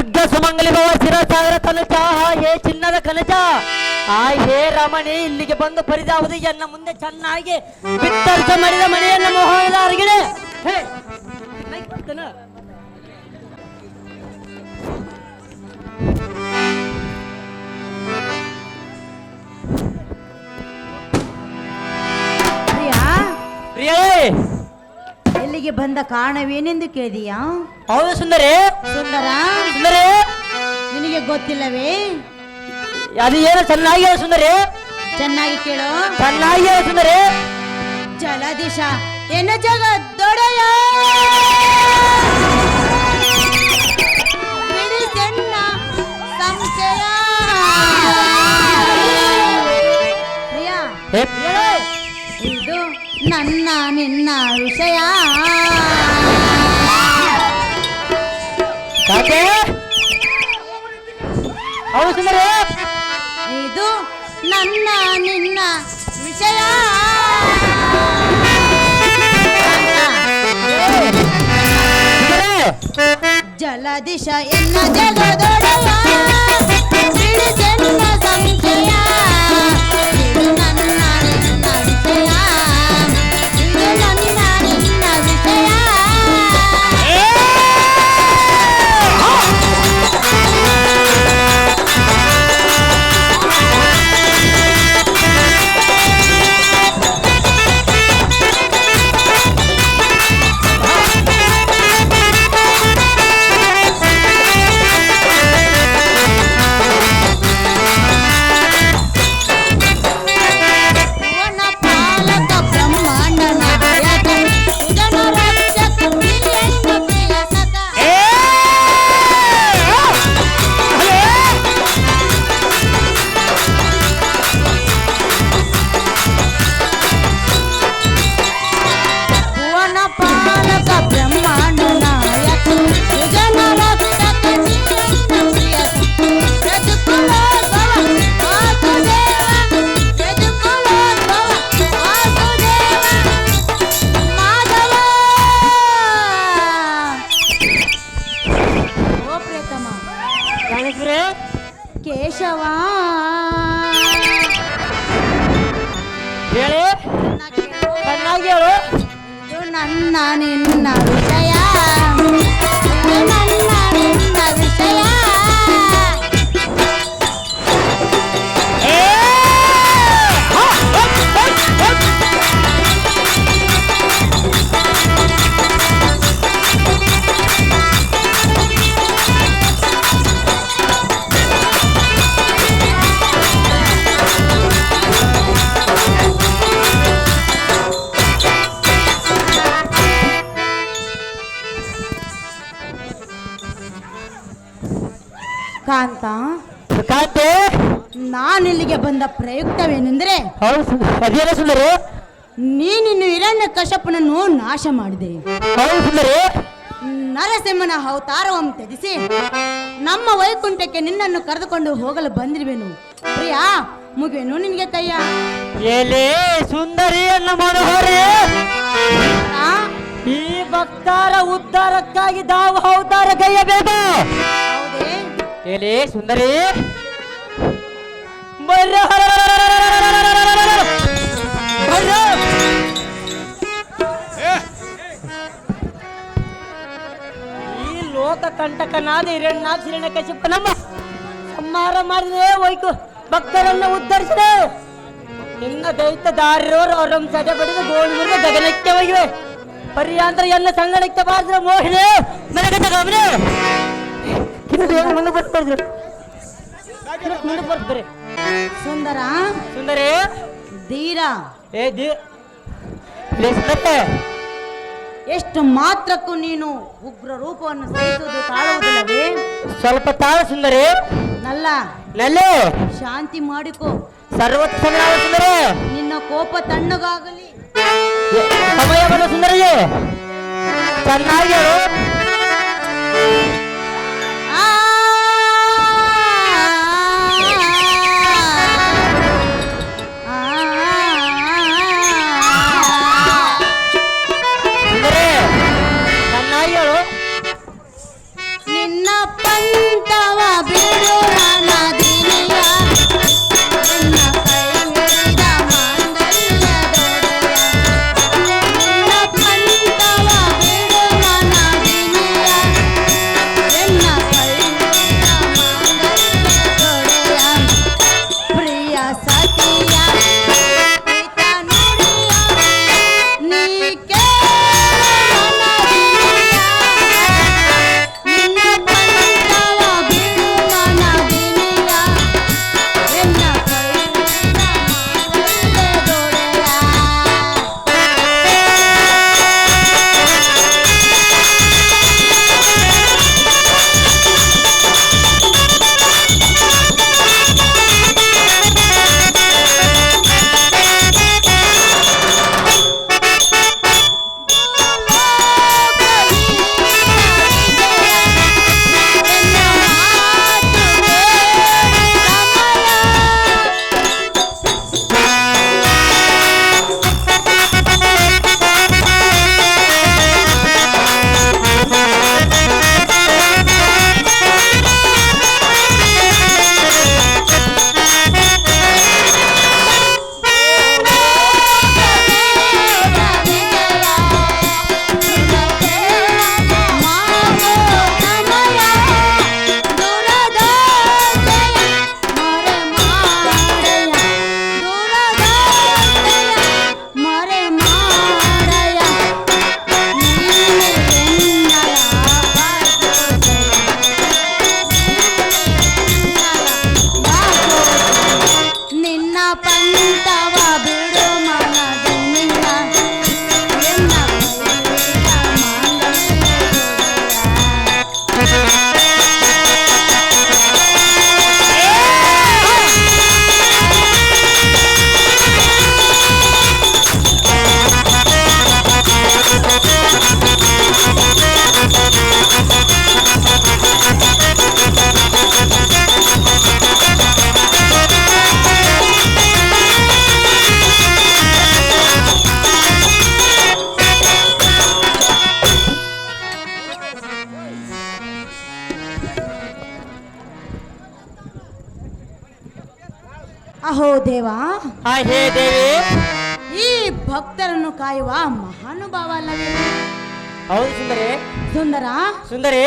ದೀರ್ಘ ಸುಮಂಗಲಿ ಭವ ಶಿರಸಾಗರ ತನುಜ ಹೇ ಚಿನ್ನದ ಕನಜ ಹೇ ರಮಣಿ ಇಲ್ಲಿಗೆ ಬಂದು ಪರಿದಾವುದು ಎನ್ನ ಮುಂದೆ ಚೆನ್ನಾಗಿ ಬಿತ್ತರ್ಥ ಮಾಡಿದ ಮನೆಯನ್ನ ಮೋಹನದ ಅರಗಿಡೆ ಇಲ್ಲಿಗೆ ಬಂದ ಕಾರಣವೇನೆಂದು ಕೇಳಿದೀಯಾ? ಹೌದು ಸುಂದರಿ. ಸುಂದರ ಸುಂದರಿ ನಿನಗೆ ಗೊತ್ತಿಲ್ಲವೇ? ಅದು ಏನು ಚೆನ್ನಾಗಿ ಸುಂದರಿ? ಚೆನ್ನಾಗಿ ಕೇಳು. ಚೆನ್ನಾಗಿ ಸುಂದರಿ. ಜಲದಿಶ ಎನ್ನ ಜಗದೊಡೆಯ ಬಿಡಿಸೆನ್ನ ಸಂಶಯ. ಪ್ರಿಯಾ, ಇದು ನನ್ನ ನಿನ್ನ ವಿಷಯ. ಹೌದು ಸುಂದರಿ. ಇದು ನನ್ನ ನಿನ್ನ ವಿಷಯ. ಜಲದಿಶ ಎನ್ನ ಜಗದೊಡೆಯ ಬಿಡಿಸೆನ್ನ ಸಂಶಯ. ಇದು ನನ್ನ ನಿನ್ನ ವಿಷಯ. ಇದು ನನ್ನ ನಿನ್ನ ವಿಷಯ. ಕೇಶವ ಹೇಳಿ ಚೆನ್ನಾಗಿ ಹೇಳು. ಇದು ನನ್ನ ನಿನ್ನ ವಿಷಯ. ಇದು ನನ್ನ ನಿನ್ನ ವಿಷಯ. ಕಾಂತ, ಕಾಂತೆ, ನಾನಿಲ್ಲಿಗೆ ಬಂದ ಪ್ರಯುಕ್ತವೇನೆಂದರೆ, ಅದೇನ ಸುಂದರಿ? ನೀನಿನ್ನು ಹಿರಣ್ಯ ಕಶ್ಯಪನನ್ನು ನಾಶ ಮಾಡಿದೆ. ಹೌದು ಸುಂದರಿ. ನರಸಿಂಹನ ಅವತಾರವನ್ನು ತ್ಯಜಿಸಿ ನಮ್ಮ ವೈಕುಂಠಕ್ಕೆ ನಿನ್ನನ್ನು ಕರೆದುಕೊಂಡು ಹೋಗಲು ಬಂದಿರುವೆನು. ಪ್ರಿಯಾ, ಮುಗಿವೆನು ನಿನಗೆ ಕೈಯ. ಎಲೆ ಸುಂದರಿ ಅನ್ನ ಮನೋಹರೇ, ಈ ಭಕ್ತರ ಉದ್ಧಾರಕ್ಕಾಗಿ ದಾವ ಅವತಾರ ಕೈಯಬೇಕು. ಹೌದೇ? ಎಲೆ ಸುಂದರಿ, ಈ ಲೋಕ ಕಂಟಕನಾದ ಹಿರಣ್ಯ ಕಶ್ಯಪ ನಮ್ಮ ಸಂಹಾರ ಮಾಡಿದ್ರೆ ಹೋಯ್ತು, ಭಕ್ತರನ್ನು ಉದ್ಧರಿಸಿದೆ. ನಿನ್ನ ದೈತ್ಯ ದಾರಿರೋರು ಅವರ ಸದೆ ಬಡಿದು ಗೋಳು ಮುರಿದು ಗಗನಕ್ಕೆ ಹೋಗಿವೆ. ಪರ್ಯಾಂತರ ಎಲ್ಲ ಸಂಗಣಕ್ಕೆ ಬಾರಿದ್ರೆ ಮೋಹಿನಿ ನನಗೆ ತಗೊಂಡ್ರೆ ಮುಂದೆ ಬರ್ತಾರೆ. ಸುಂದರ, ಸುಂದರಿ, ಧೀರ, ಎಷ್ಟು ಮಾತ್ರಕ್ಕೂ ನೀನು ಉಗ್ರ ರೂಪವನ್ನು ಸಹಿಸುವುದು ತಾಳುವುದಿಲ್ಲವೇ? ಸ್ವಲ್ಪ ತಾಳ ಸುಂದರಿ. ನಲ್ಲ ನಲ್ಲೆ ಶಾಂತಿ ಮಾಡಿಕೋ. ಸರ್ವತ್ರ ಸುಂದರಿ, ನಿನ್ನ ಕೋಪ ತಣ್ಣಗಾಗಲಿ. ಸಮಯ ಬರ ಸುಂದರಿ, ಚೆನ್ನಾಗಿ ನಿನ್ನ ಪಂಚ ಅಹೋ ದೇವಾ, ಹೇ ದೇವಿ. ಈ ಭಕ್ತರನ್ನು ಕಾಯುವ ಮಹಾನುಭಾವ ಅಲ್ಲವೇ? ಹೌದು ಸುಂದರಿ. ಸುಂದರ, ಸುಂದರಿ,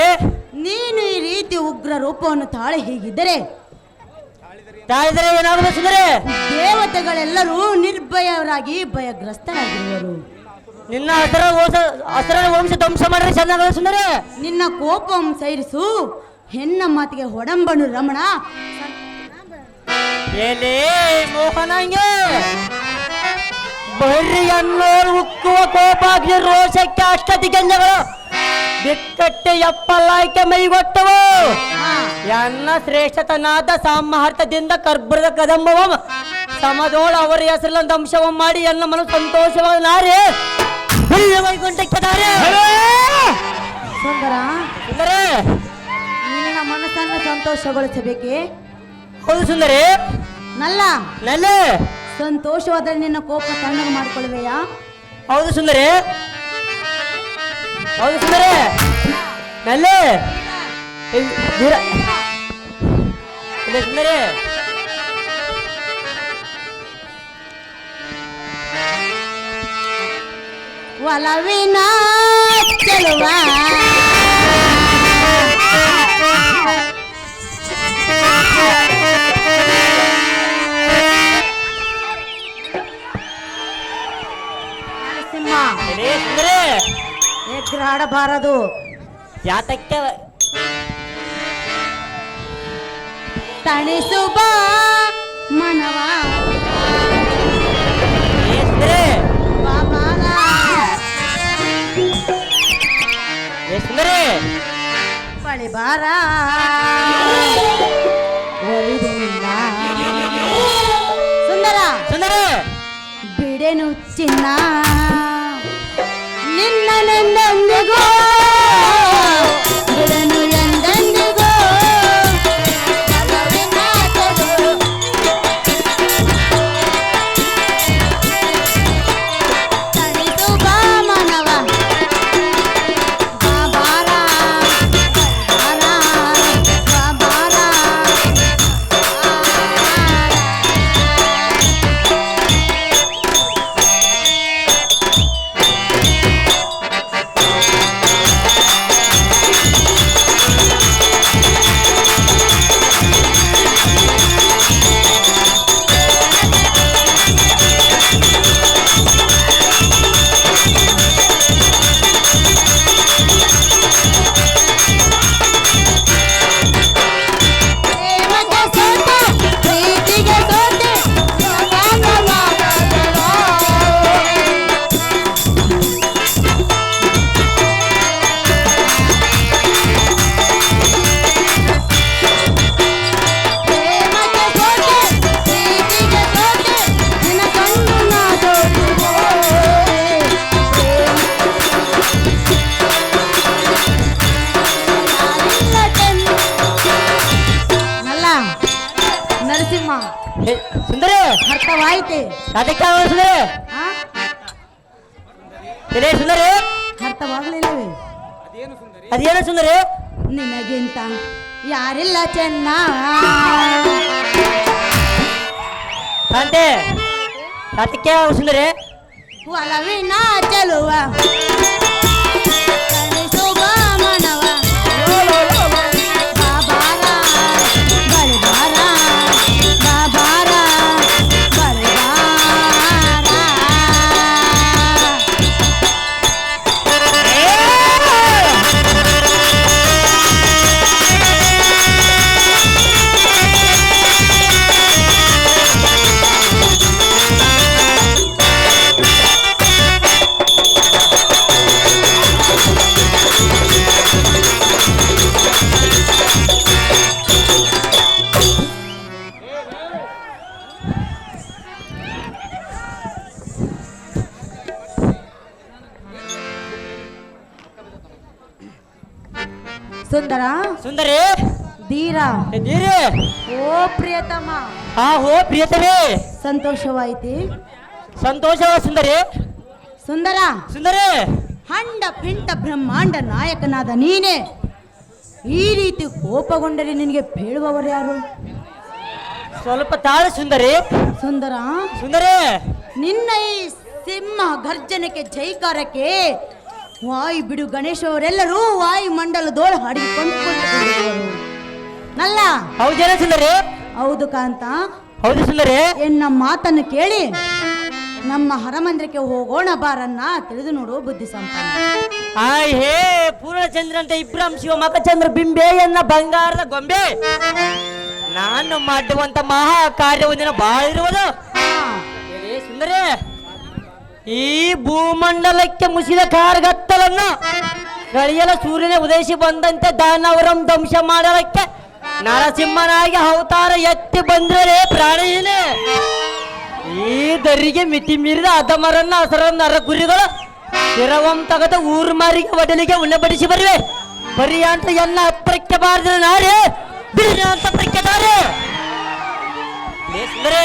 ನೀನು ಈ ರೀತಿ ಉಗ್ರ ರೂಪವನ್ನು ತಾಳಿ ಹೀಗಿದ್ದರೆ ತಾಳಿದರೆ ಏನಾಗುವುದು ಸುಂದರಿ? ದೇವತೆಗಳೆಲ್ಲರೂ ನಿರ್ಭಯರಾಗಿ ಭಯಗ್ರಸ್ತರಾಗಿರುವರು. ನಿನ್ನ ಹಸರ ವಂಶ ಧ್ವಂಸ ಮಾಡಿದ್ರೆ ಚೆನ್ನಾಗಲ್ಲ ಸುಂದರಿ. ನಿನ್ನ ಕೋಪವನ್ನು ಸೈರಿಸು. ಹೆಣ್ಣ ಮಾತಿಗೆ ಹೊಡಂಬನು ರಮಣ. ಏನೇ ಮೋಹನಂಗೆ ಬಹಿರಿಯನ್ನೋರು ಉಕ್ಕುವ ಕೋಪಾಗ್ನಿ ರೋಷಕ್ಕೆ ಅಷ್ಟದಿಗಂಜಗಳು ಬಿಕ್ಕಟ್ಟೆ ಎಪ್ಪಲಾಯ್ಕೆ ಮೈಗೊಟ್ಟವು. ಎನ್ನ ಶ್ರೇಷ್ಠತನಾದ ಸಾಮರ್ಥ್ಯದಿಂದ ಕರ್ಬರದ ಕದಂಬವ ಸಮದೋಳ ಅವರ ಹೆಸರಲ್ಲೊಂದು ಅಂಶವ ಮಾಡಿ ಎನ್ನ ಮನ ಸಂತೋಷವಾದ ನಾರಿ ವೈಕುಂಠಕ್ಕಿದ್ದಾರೆ. ಸುಂದರ, ಸುಂದರಿ, ನಿನ್ನ ಮನಸ್ಸನ್ನು ಸಂತೋಷಗೊಳಿಸಬೇಕೆ? ಹೌದು ಸುಂದರಿ. ನಲ್ಲ ನಲ್ಲ ಸಂತೋಷವಾದರೆ ನಿನ್ನ ಕೋಪ ತಣ್ಣಗೆ ಮಾಡಿಕೊಳ್ಳುವೆಯಾ? ಹೌದು ಸುಂದರಿ. ಹೌದು ಸುಂದರಿ. ನಲ್ಲ ದೂರ ಇಲ್ಲ ಸುಂದರಿ. ಒಲವಿನ ಚೆಲುವ ಎಗ್ರಾಡಬಾರದು. ಯಾತಕ್ಕೆ ತಣಿಸುವ ಮನವ ಬಾಬಾಲ ಬಳಿಬಾರ ಒಲಿದೆನಿಲ್ಲ. ಸುಂದರ, ಸುಂದರ, ಬಿಡೆನು ಚಿನ್ನ ನಿನ್ನನೆಂದೆಂದಿಗೋ ಬಿಡನು ಎಂದೆಂದಿಗೋ. ತಣಿಸು ಬಾ ಮನವ ಬಾಬಾರ ಬಾಬಾರ. ನರಸಿಂಹ, ಸುಂದರಿ, ಅರ್ಥವಾಯ್ತೆ? ಅದಕ್ಕೆ ಸುಂದರಿ. ಸುಂದರಿ, ಅರ್ಥವಾಗಲಿಲ್ಲವೇ? ಅದೇನು ಸುಂದರಿ? ನಿನಗಿಂತ ಯಾರಿಲ್ಲ ಚೆನ್ನ. ಅಂತೆ ಅದಕ್ಕೆ ಸುಂದರಿ. ಒಲವಿನ ಚೆಲುವ ತಣಿಸುವ ಮನವ ಬಾಬಾರ ಬಳಿಬಾರ ಬಾಬಾರ ಬಳಿಬಾರ. ಸುಂದರ, ಸುಂದರಿ, ಧೀರ, ಧೀರೆ, ಓ ಪ್ರಿಯತಮ, ಹೋ ಪ್ರಿಯತಮೇ, ಸಂತೋಷವಾಯಿತಿ? ಸಂತೋಷವ ಸುಂದರಿ. ಸುಂದರ, ಸುಂದರಿ, ಹಂಡ ಪಿಂಡ ಬ್ರಹ್ಮಾಂಡ ನಾಯಕನಾದ ನೀನೇ ಈ ರೀತಿ ಕೋಪಗೊಂಡರೆ ನಿನಗೆ ಬೇಳುವವರು ಯಾರು? ಸ್ವಲ್ಪ ತಾಳು ಸುಂದರಿ. ಸುಂದರ, ಸುಂದರಿ, ನಿನ್ನ ಈ ಸಿಂಹ ಗರ್ಜನಕ್ಕೆ ಜೈಕಾರಕ್ಕೆ ವಾಯು ಬಿಡು ಗಣೇಶ್ ಅವರೆಲ್ಲರೂ ವಾಯು ಮಂಡಲದೋಳು ಹಾಡಿಕೊಂಡು ಕುಳಿತುಕೊಂಡಿರುವರು. ನಲ್ಲ ಹೌದೇನ ಸುಂದರಿ? ಹೌದು ಕಾಂತ. ಹೌದು ಸುಂದರಿ. ಎನ್ನ ಮಾತನ್ನು ಕೇಳಿ ನಮ್ಮ ಹರಮಂದಿರಕ್ಕೆ ಹೋಗೋಣ ಬಾರನ್ನ ತಿಳಿದು ನೋಡು ಬುದ್ಧಿ ಸಂಪನ್ನ. ಹಾಯ್ ಹೇ ಪೂರ್ಣಚಂದ್ರ ಅಂತ ಇಬ್ರಾಹಿಂ ಶಿವ ಮಕಚಂದ್ರ ಬಿಂಬೆ ಎನ್ನ ಬಂಗಾರದ ಗೊಂಬೆ. ನಾನು ಮಾಡುವಂತ ಮಹಾ ಕಾರ್ಯ ಒಂದಿನ ಬಾಳ ಇರುವುದು. ಸುಂದರಿ, ಈ ಭೂಮಂಡಲಕ್ಕೆ ಮುಸಿದ ಕಾರ್ಗತ್ತಲನ್ನು ಗಳಿಯಲ ಸೂರ್ಯನ ಉದಯಿಸಿ ಬಂದಂತೆ ದಾನವರಂ ಧ್ವಂಸ ಮಾಡಲಕ್ಕೆ ನರಸಿಂಹನಾಗಿ ಅವತಾರ ಎತ್ತಿ ಬಂದರೆ ಪ್ರಾಣಿಯೇ. ಈ ದರಿಗೆ ಮಿತಿ ಮೀರಿದ ಅಧಮರನ್ನ ಹಸರನ್ನ ನರಗುರಿಗಳು ಶಿರವಂ ತಗದ ಊರು ಮಾರಿಗೆ ಒಡಲಿಗೆ ಉಣ್ಣಬಡಿಸಿ ಬರುವೆ. ಬರೀ ಅಂತ ಎನ್ನ ಹತ್ತರಕ್ಕೆ ಬಾರದ ನಾರೇ ಬಿಡಿ ಅಂತ ಪ್ರಖ್ಯಾತಾರೆ. ಸುಂದರಿ,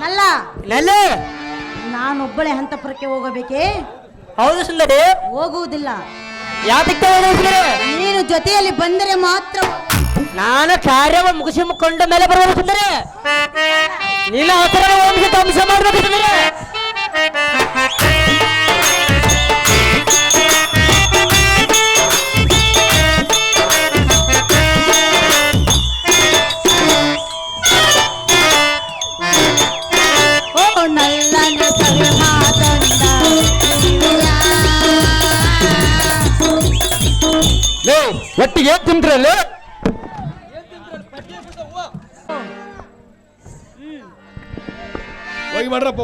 ನಲ್ಲ ನಲ್ಲೆ ನಾನೊಬ್ಬಳೆ ಹಂತಪುರಕ್ಕೆ ಹೋಗಬೇಕೇ? ಹೌದು ಸುಂದರಿ. ಹೋಗುವುದಿಲ್ಲ. ಯಾತಕ್ಕೆ ಸುಂದರಿ? ನೀನು ಜೊತೆಯಲ್ಲಿ ಬಂದರೆ ಮಾತ್ರ. ನಾನು ಕಾರ್ಯವ ಮುಗಿಸಿಕೊಂಡ ಮೇಲೆ ಬರುವುದು ಸುಂದರಿ. ನಿನ್ನ ಹತ್ತಿರ ವಂಶ ಧ್ವಂಸ ಮಾಡಬೇಕು ಸುಂದರಿ. ಒಟ್ಟಿಗೆ ಏನ್ ತಿಂದ್ರಲ್ಲಿ? ಹೋಗಿ ಮಾಡ್ರಪ್ಪ.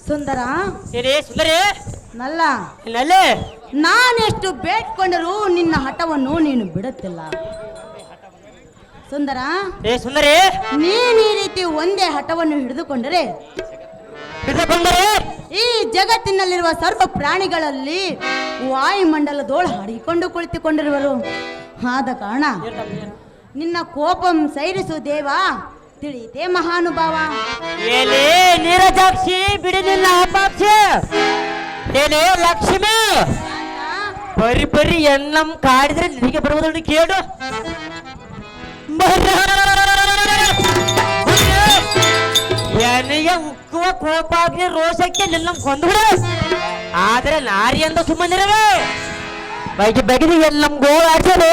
ಸುಂದರ, ಸುಂದರಿ, ನಲ್ಲ ನಲ್ಲೆ ನಾನೆಷ್ಟು ಬೇಡ್ಕೊಂಡರೂ ನಿನ್ನ ಹಠವನ್ನು ನೀನು ಬಿಡುತ್ತಿಲ್ಲ. ಸುಂದರ, ಸುಂದರಿ, ನೀನು ಈ ರೀತಿ ಒಂದೇ ಹಠವನ್ನು ಹಿಡಿದುಕೊಂಡರೆ ಈ ಜಗತ್ತಿನಲ್ಲಿರುವ ಸರ್ವ ಪ್ರಾಣಿಗಳಲ್ಲಿ ವಾಯುಮಂಡಲದೋಳು ಹಾಡಿಕೊಂಡು ಕುಳಿತುಕೊಂಡಿರುವರು. ಆದ ಕಾರಣ ನಿನ್ನ ಕೋಪಂ ಸೈರಿಸು ದೇವ, ತಿಳಿಯಿತೆ ಮಹಾನುಭಾವ. ನೀರಜಾಕ್ಷಿ ಬಿಡಿ ನಿನ್ನ ಅಪಾಕ್ಷಿ. ಏನೇ ಲಕ್ಷ್ಮಿ ಬರಿ ಬರಿ ಎನ್ನಂ ಕಾಡಿದ್ರೆ ನಿನಗೆ ಬರುವುದನ್ನು ಕೇಳು ಎನೆಯ ಉಕ್ಕುವ ಕೋಪಾಗ್ನಿ ರೋಷಕ್ಕೆ ನಿನ್ನ ಕೊಂದುಬಿಡು ಆದ್ರೆ ನಾರಿ ಅಂತ ಸುಮ್ಮನಿರವೆ ಬೈಗೆ ಬಗೆದು ಎನ್ನಂ ಗೋಳು ಆಡ್ಸೋದು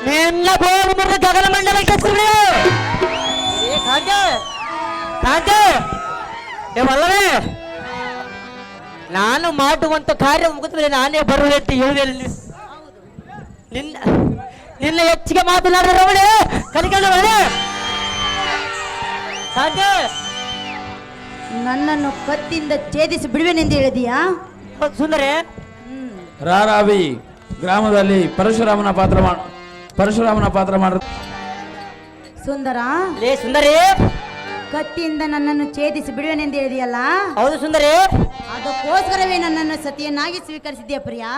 ನಿನ್ನ ಗೋಳು ಮುರಿದ ಗಗನ ಮಂಡಲಕ್ಕೆ ಕಾಂತೆ ಕಾಂತೆ ಏವಲ್ಲವೇ ನಾನು ಮಾಡುವಂತ ಕಾರ್ಯ ಮುಗಿದ ಮೇಲೆ ನಾನೇ ಬರುವೆ ಅಂತ ಹೇಳಿದೆ ನಿನ್ನ ನಿನ್ನ ಹೆಚ್ಚಿಗೆ ಮಾತನಾಡಿದವಳೆ ಕಲಿಕೊಂಡವಳೆ ಕಾಂತೆ ನನ್ನನ್ನು ಕತ್ತಿಯಿಂದ ಛೇದಿಸಿ ಬಿಡುವೆನೆಂದು ಹೇಳಿದೀಯಾ ಸುಂದರೇ ರಾರಾವಿ ಗ್ರಾಮದಲ್ಲಿ ಪರಶುರಾಮನ ಪಾತ್ರ ಮಾಡ ಸುಂದರ ಲೇ ಸುಂದರಿ ಕತ್ತಿಯಿಂದ ನನ್ನನ್ನು ಛೇದಿಸಿ ಬಿಡುವೆನೆಂದು ಹೇಳಿದೆಯಲ್ಲ ಹೌದು ಸುಂದರಿ ಅದಕ್ಕೋಸ್ಕರವೇ ನನ್ನನ್ನು ಸತಿಯನ್ನಾಗಿ ಸ್ವೀಕರಿಸಿದ್ಯಾ ಪ್ರಿಯಾ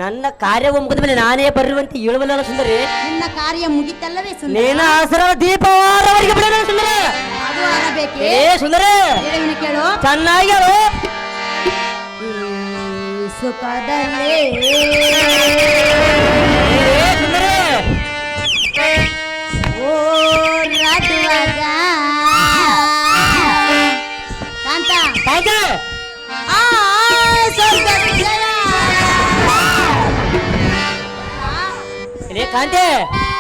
ನನ್ನ ಕಾರ್ಯವು ಮುಗಿದ ಮೇಲೆ ನಾನೇ ಬರುವಂತೆ ಹೇಳುವಲ್ಲ ಸುಂದರಿ ನಿನ್ನ ಕಾರ್ಯ ಮುಗಿತಲ್ಲವೇ ಸುಂದರ ನೀನ ಆಸರ ದೀಪವಾರವರಿಗೆ ಬಿಡೋಣ ಸುಂದರಿ ಅದು ಆಗಬೇಕೆ ಏ ಸುಂದರಿ ಹೇಳುವಿನ ಕೇಳು ಚೆನ್ನಾಗಿ ಹೇಳು ಸುಖದಲ್ಲೇ ಏ ಸುಂದರಿ ಓ ರಾಜುವಾಗ ಕಾಂತ ಕಾಂತೆ ಆ ಸ್ವರ್ಗ ವಿಜಯ ಲೇ ಕಾಂತೆ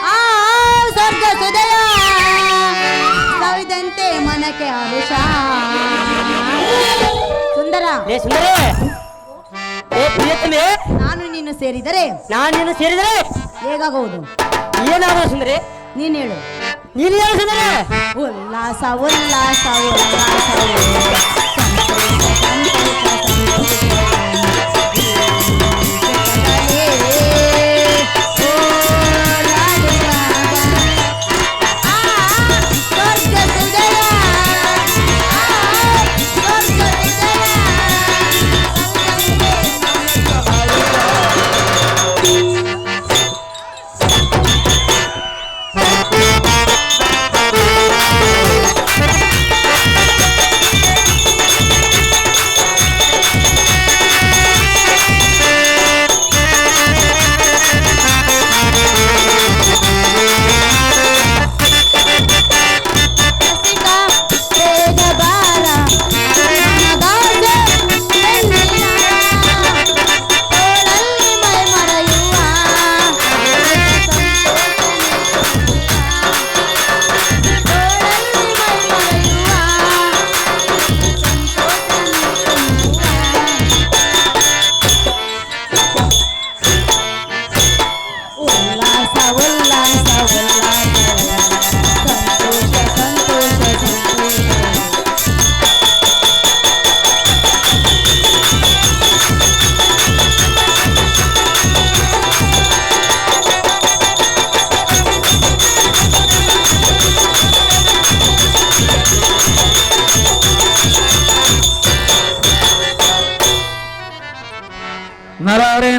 ಆ ಸ್ವರ್ಗ ಸುದಯ ಸವಿದಂತೆ ಮನಕ್ಕೆ ಹರುಷ ಸುಂದರ ಲೇ ಸುಂದರಿ ಏ ಪ್ರಿಯತಮೆ ನಾನು ನೀನು ಸೇರಿದರೆ ನಾನು ನೀನು ಸೇರಿದರೆ ಹೇಗಾಗುವುದು ಏನಾಗ ಸುಂದರಿ ನೀನು ಹೇಳು ನೀನು ಹೇಳು ಸುಂದರಿ ಉಲ್ಲಾಸ ಉಲ್ಲಾಸ ಉಲ್ಲಾಸ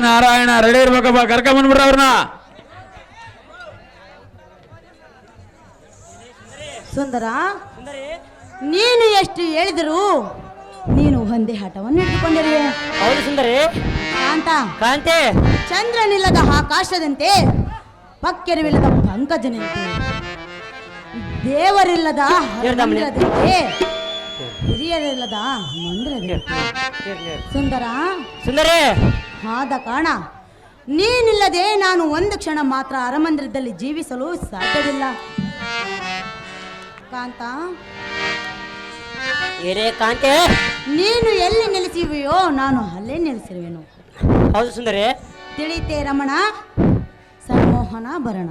ನಾರಾಯಣ ರೆಡಿ ಇರ್ಬೇಕಪ್ಪ ಕರ್ಕೊಂಡ್ ಬಂದ್ಬಿಡ್ರ ಅವ್ರನ್ನ ಸುಂದರ ನೀನು ಎಷ್ಟು ಹೇಳಿದರೂ ನೀನು ಒಂದೇ ಹಠವನ್ನು ಹಿಡಿದುಕೊಂಡಿರುವೆ ಹೌದು ಸುಂದರಿ ಕಾಂತ ಕಾಂತೆ ಚಂದ್ರನಿಲ್ಲದ ಆಕಾಶದಂತೆ ಪಕ್ಕೆರವಿಲ್ಲದ ಪಂಕಜನಂತೆ ದೇವರಿಲ್ಲದ ಮಂದಿರದಂತೆ ಹಿರಿಯರಿಲ್ಲದ ಮಂದಿರದಂತೆ ಸುಂದರ ಸುಂದರಿ ಆದ ಕಾರಣ ನೀನಿಲ್ಲದೆ ನಾನು ಒಂದು ಕ್ಷಣ ಮಾತ್ರ ಅರಮಂದಿರದಲ್ಲಿ ಜೀವಿಸಲು ಸಾಧ್ಯವಿಲ್ಲ ಕಾಂತ ಏನೇ ಕಾಂತೆ ನೀನು ಎಲ್ಲಿ ನೆಲೆಸಿವೆಯೋ ನಾನು ಅಲ್ಲೇ ನೆಲೆಸಿರುವೆನು ಹೌದು ಸುಂದರಿ ತಿಳಿತೆ ರಮಣ ಸನ್ಮೋಹನ ಭರಣ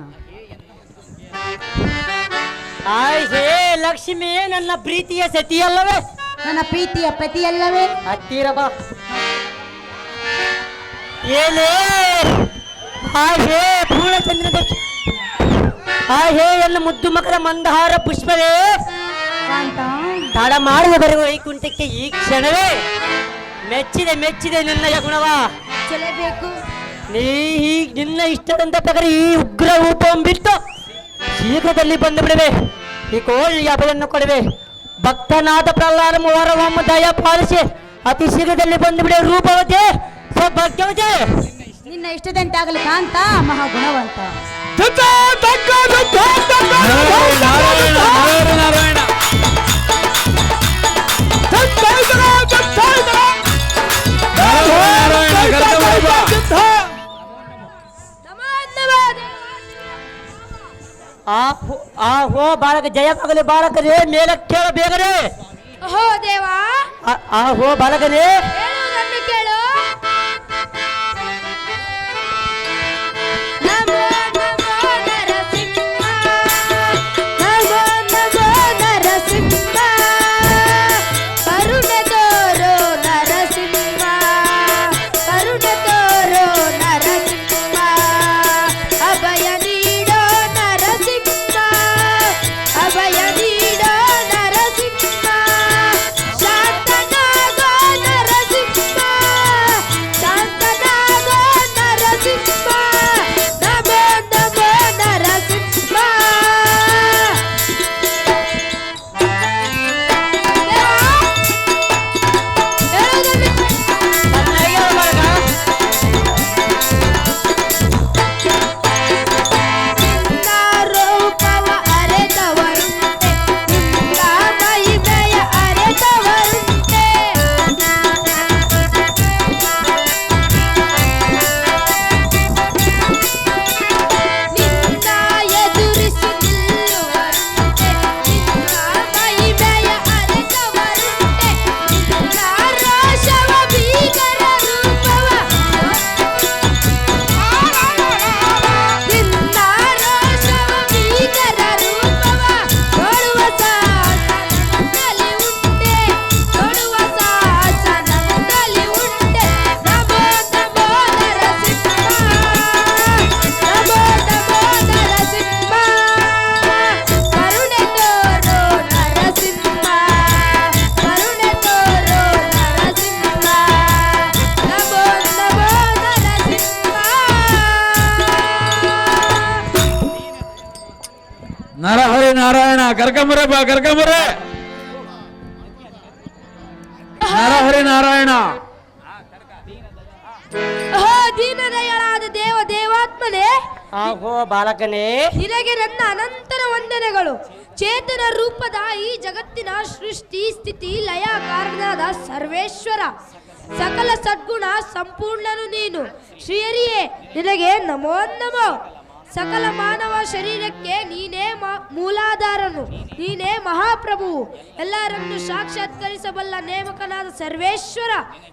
ಆಯ್ಸೇ ಲಕ್ಷ್ಮಿ ನನ್ನ ಪ್ರೀತಿಯ ಸತಿಯಲ್ಲವೇ ನನ್ನ ಪ್ರೀತಿಯ ಪ್ರತಿಯಲ್ಲವೇ ಹತ್ತಿರ ಬಾ ಏನೇ ಹಾಗೆ ಪೂರ್ಣಚಂದ್ರದ ಹಾಗೆ ಎಲ್ಲ ಮುದ್ದು ಮಕರ ಮಂದಹಾರ ಪುಷ್ಪವೇ ಕಾಂತ ತಡ ಮಾಡುವ ಬರುವ ವೈಕುಂಠಕ್ಕೆ ಈ ಕ್ಷಣವೇ ಮೆಚ್ಚಿದೆ ನಿನ್ನಯ ಗುಣವ ಚಲಬೇಕು ನಿನ್ನ ಇಷ್ಟದಂತ ಪ್ರಕಾರ ಈ ಉಗ್ರ ರೂಪವನ್ನು ಬಿಟ್ಟು ಶೀಘ್ರದಲ್ಲಿ ಬಂದು ಬಿಡುವೆ ಈ ಕೋಳಿ ಅಭಯನ್ನು ಕೊಡುವೆ ಭಕ್ತನಾದ ಪ್ರಹ್ಲಾದ ವರವಮ್ಮ ದಯ ಪಾಲಿಸಿ ಅತಿ ಶೀಘ್ರದಲ್ಲಿ ಬಂದುಬಿಡಿ ರೂಪವತಿ ಸೌಭಾಗ್ಯವತಿ. ನಿನ್ನ ಇಷ್ಟದಂತೆ ಆಗಲಿ ಕಾಂತ ಮಹಾಗುಣವಂತ. ನಾರಾಯಣ ಆಹೋ ಬಾಲಕ ಜಯವಾಗಲಿ ಬಾಲಕರೇ, ಮೇಲೆ ಕೇಳ ಬೇಗನೆ. ಓಹೋ ದೇವಾ, ಆಹೋ ಬಾಲಕನೇ, ಹೇಳುವುದನ್ನು ಕೇಳು. ನಮೋ ನಮೋ ನರಸಿಂಹ, ನಮೋ ನಮೋ ನರಸಿಂಹ, ಕರುಣೆ ತೋರೋ ನರಸಿಂಹ, ಕರುಣೆ ತೋರೋ ನರಸಿಂಹ, ಅಭಯ ನೀಡೋ ನರಸಿಂಹ, ಅಭಯ ನೀಡೋ ನರಸಿಂಹ, ಶಾಂತನಾಗೋ ನರಸಿಂಹ, ಶಾಂತನಾಗೋ ನರಸಿಂಹ, ನಮೋ ನಮೋ ನರಸಿಂಹ. ಚೆನ್ನಾಗಿ ಹೇಳು ಬಾಲಕ. ನಿನ್ನ ರೂಪವ ಅರೆತವರುಂಟೆ, ನಿನ್ನ ಮಹಿಮೆಯ ಅರೆತವರುಂಟೆ, ನಿನ್ನ ಎದುರಿಸಿ ನಿಲ್ಲುವರುಂಟೆ, ನಿನ್ನ ಮಹಿಮೆಯ ಅರೆತವರುಂಟೆ, ನಿನ್ನ ರೋಷವ ಭೀಕರ ರೂಪವ, ನಿನ್ನ ರೋಷವ ಭೀಕರ ರೂಪವ ನೋಡುವ ಸಾಹಸ ನನ್ನಲ್ಲಿ ಉಂಟೆ, ನೋಡುವ ಸಾಹಸ ನನ್ನಲ್ಲಿ ಉಂಟೆ. ನಮೋ ನಮೋ ನರಸಿಂಹ, ನಮೋ ನಮೋ ನರಸಿಂಹ, ಕರುಣೆ ತೋರೋ ನರಸಿಂಹ, ಕರುಣೆ ತೋರೋ ನರಸಿಂಹ, ನಮೋ ನಮೋ ನರಸಿಂಹ. ನರಹರಿ ನಾರಾಯಣ ಕರ್ಕಂಬರ ಬಾ ಕರ್ಕಂಬರ. ನರಹರಿ ನಾರಾಯಣ ಓಹೋ ದೀನದಯಾಳಾದ ದೇವಾತ್ಮನೇ, ಆಹೋ ಬಾಲಕನೇ, ನಿನಗೆ ನನ್ನ ಅನಂತರ ವಂದನೆಗಳು. ಚೇತನ ರೂಪದ ಈ ಜಗತ್ತಿನ ಸೃಷ್ಟಿ ಸ್ಥಿತಿ ಲಯ ಕಾರಣನಾದ ಸರ್ವೇಶ್ವರ, ಸಕಲ ಸದ್ಗುಣ ಸಂಪೂರ್ಣನು ನೀನು. ಶ್ರೀಹರಿಯೇ ನಿನಗೆ ನಮೋ ನಮೋ. ಸಕಲ ಮಾನವ ಶರೀರಕ್ಕೆ ನೀನೇ ಮೂಲಾಧಾರನು, ನೀನೇ ಮಹಾಪ್ರಭುವು, ಎಲ್ಲರನ್ನು ಸಾಕ್ಷಾತ್ಕರಿಸಬಲ್ಲ ನೇಮಕನಾದ ಸರ್ವೇಶ್ವರ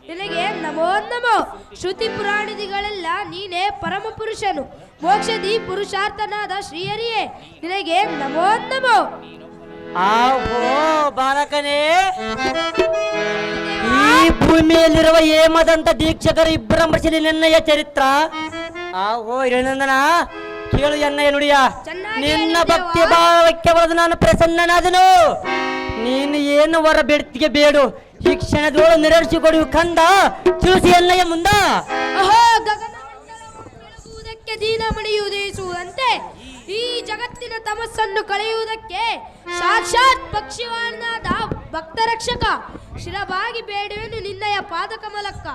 ನಿನಗೆ ನಮೋ ನಮೋ. ಶ್ರುತಿ ಪುರಾಣಿದಿಗಳೆಲ್ಲ ನೀನೇ ಪರಮ ಪುರುಷನು, ಮೋಕ್ಷದಿ ಪುರುಷಾರ್ಥನಾದ ಶ್ರೀಹರಿಯೇ ನಿನಗೆ ನಮೋ ನಮೋ. ಆಹೋ ಬಾಲಕನೇ, ಈ ಭೂಮಿಯಲ್ಲಿರುವ ಹೇಮದಂತ ದೀಕ್ಷಕರು ಇಬ್ಬರಂಬರಿಸಲಿ ನಿನ್ನಯ ಚರಿತ್ರ. ಆಹೋ ಹಿರಣ್ಯನಂದನ, ಕೇಳು ಎನ್ನಯ ನುಡಿಯ. ಚೆನ್ನಾಗಿ ನಿನ್ನ ಹೇಳಿದೆವಾ? ಭಕ್ತಿ ಭಾವಕ್ಕೆ ಬರೆದು ನಾನು ಪ್ರಸನ್ನನಾದನು. ನೀನು ಏನು ವರ ಬೇಡ್ತಿಗೆ ಬೇಡು, ಈ ಕ್ಷಣದೊಳು ನೆರವೇರಿಸಿಕೊಡು ಕಂದ, ತಿಳಿಸಿ ಎನ್ನಯ ಮುಂದ. ಅಹೋ ಗಗನಮಂಡಲವು ಬೆಳಗುವುದಕ್ಕೆ ದೀನಮಣಿಯು ಉದಯಿಸುವಂತೆ ಈ ಜಗತ್ತಿನ ತಮಸ್ಸನ್ನು ಕಳೆಯುವುದಕ್ಕೆ ಸಾಕ್ಷಾತ್ ಪಕ್ಷಿವಾಹನನಾದ ಭಕ್ತರಕ್ಷಕ ಶಿರಬಾಗಿ ಬೇಡುವೆನು ನಿನ್ನಯ ಪಾದಕಮಲಕ್ಕ.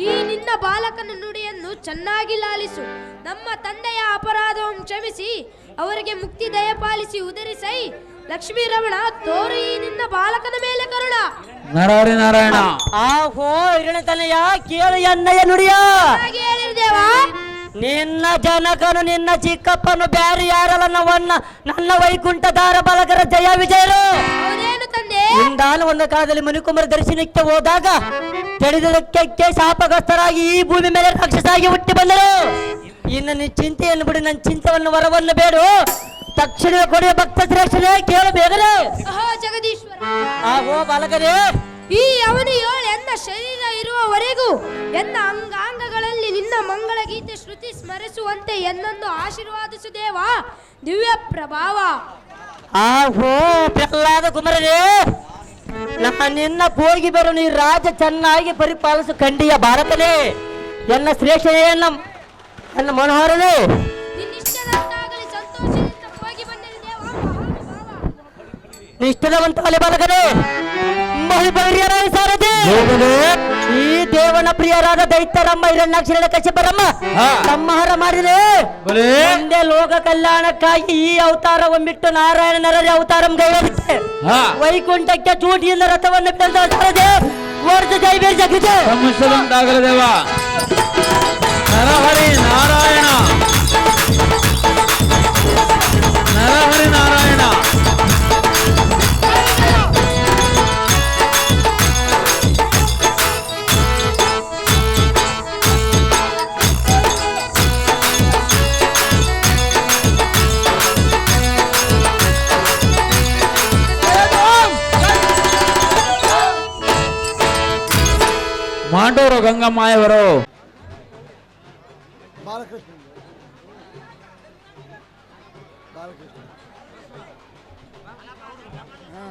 ಈ ನಿನ್ನ ಬಾಲಕನ ನುಡಿಯನ್ನು ಚೆನ್ನಾಗಿ ಲಾಲಿಸು. ನಮ್ಮ ತಂದೆಯ ಅಪರಾಧವನ್ನು ಕ್ಷಮಿಸಿ ಅವರಿಗೆ ಮುಕ್ತಿ ದಯಪಾಲಿಸಿ ಉದರಿಸೈ. ಲಕ್ಷ್ಮೀ ರಮಣ ತೋರು ಈ ನಿನ್ನ ಬಾಲಕನ ಮೇಲೆ ಕರುಣ. ನರಹರಿ ನಾರಾಯಣ ಆಹೋ ಹಿರಣ್ಯತನಯ, ಕೇಳು ಎನ್ನಯ ನುಡಿಯ. ಹಾಗೆ ಹೇಳಿರ್ದೇವಾ? ನಿನ್ನ ಜನಕನು ನಿನ್ನ ಚಿಕ್ಕಪ್ಪನು ಬ್ಯಾರಿ ಯಾರಲ್ಲ ನನ್ನ ವೈಕುಂಠದಾರ ಬಾಲಕರ ಜಯ ವಿಜಯರು. ಹೌದೇನು ತಂದೆ? ಇಂದಾನು ಒಂದು ಕಾಲದಲ್ಲಿ ಮನುಕುಮಾರ ದರ್ಶನಕ್ಕೆ ಹೋದಾಗ ತಿಳಿದಕ್ಕೆ ಶಾಪಗ್ರಸ್ತರಾಗಿ ಈ ಭೂಮಿ ಮೇಲೆ ರಾಕ್ಷಸಾಗಿ ಹುಟ್ಟಿ ಬಂದರು. ಇನ್ನು ನಿನ್ನ ಚಿಂತೆಯನ್ನು ಬಿಡು, ನನ್ನ ಚಿಂತೆಯನ್ನು ವರವನ್ನು ಬೇಡು, ತಕ್ಷಣ ಕೊಡುವ ಭಕ್ತ ಶ್ರೇಷ್ಠನೇ, ಕೇಳು ಬೇಗನೆ. ಅಹೋ ಜಗದೀಶ್ವರ, ಆಹೋ ಬಾಲಕರೇ, ಈ ಅವನು ಎನ್ನ ಶರೀರ ಇರುವವರೆಗೂ ಎನ್ನ ಅಂಗಾಂಗಗಳಲ್ಲಿ ನಿನ್ನ ಮಂಗಳ ಗೀತೆ ಶ್ರುತಿ ಸ್ಮರಿಸುವಂತೆ ಎನ್ನನ್ನು ಆಶೀರ್ವಾದಿಸು ದೇವಾ. ದಿವ್ಯ ಪ್ರಭಾವ. ಆಹೋ ಪ್ರಹ್ಲಾದ ಕುಮಾರನೇ, ನಿನ್ನ ಹೋಗಿ ಬರು ನೀ ರಾಜ ಚೆನ್ನಾಗಿ ಪರಿಪಾಲಿಸು ಖಂಡಿಯ ಭಾರತನೇ, ಎನ್ನ ಶ್ರೇಷ್ಠನೇ, ನನ್ನ ಮನೋಹರನೇ. ನಿನ್ನಿಷ್ಟದಂತಾಗಲಿ ಸಂತೋಷದಿಂದ ಹೋಗಿ ಬಂದಿರಿ ದೇವಾ ಮಹಾನುಭಾವ. ನಿಷ್ಠದವಂತ ಬಾಲಕನೇ, ಮಹಿಪರ್ಯರಾಯ ಸಾರಥಿ. ಈ ದೇವನ ಪ್ರಿಯರಾದ ದೈತ್ಯರಮ್ಮ ಹಿರಣ್ಯಾಕ್ಷರಣ ಕಶ್ಯಪರಮ್ಮ ಹಾ. ಸಂಹಾರ ಮಾಡಿದ್ರೆ ಬಲೇ ಮುಂದೆ ಲೋಕ ಕಲ್ಯಾಣಕ್ಕಾಗಿ ಈ ಅವತಾರ ಒಂಬಿಟ್ಟು ನಾರಾಯಣ ನರರಿ ಅವತಾರಂ ಗೈವರಿಕೆ ಹಾ ವೈಕುಂಠಕ್ಕೆ ಚೂಟಿಯಿಂದ ರಥವನ್ನು ತಂದೆ ವರ್ಧ ಜೈವೀರ್ ಜಗಿತೆ ಸಮಸ್ಯೆಯುಂಟಾಗಲ ದೇವ ನರಹರಿ ನಾರಾಯಣ ನರಹರಿ ನಾರಾಯಣ ಮಾಂಡೂರು ಗಂಗಮ್ಮಾಯವರು ಬಾಲಕೃಷ್ಣ ಬಾಲಕೃಷ್ಣ ಹಾ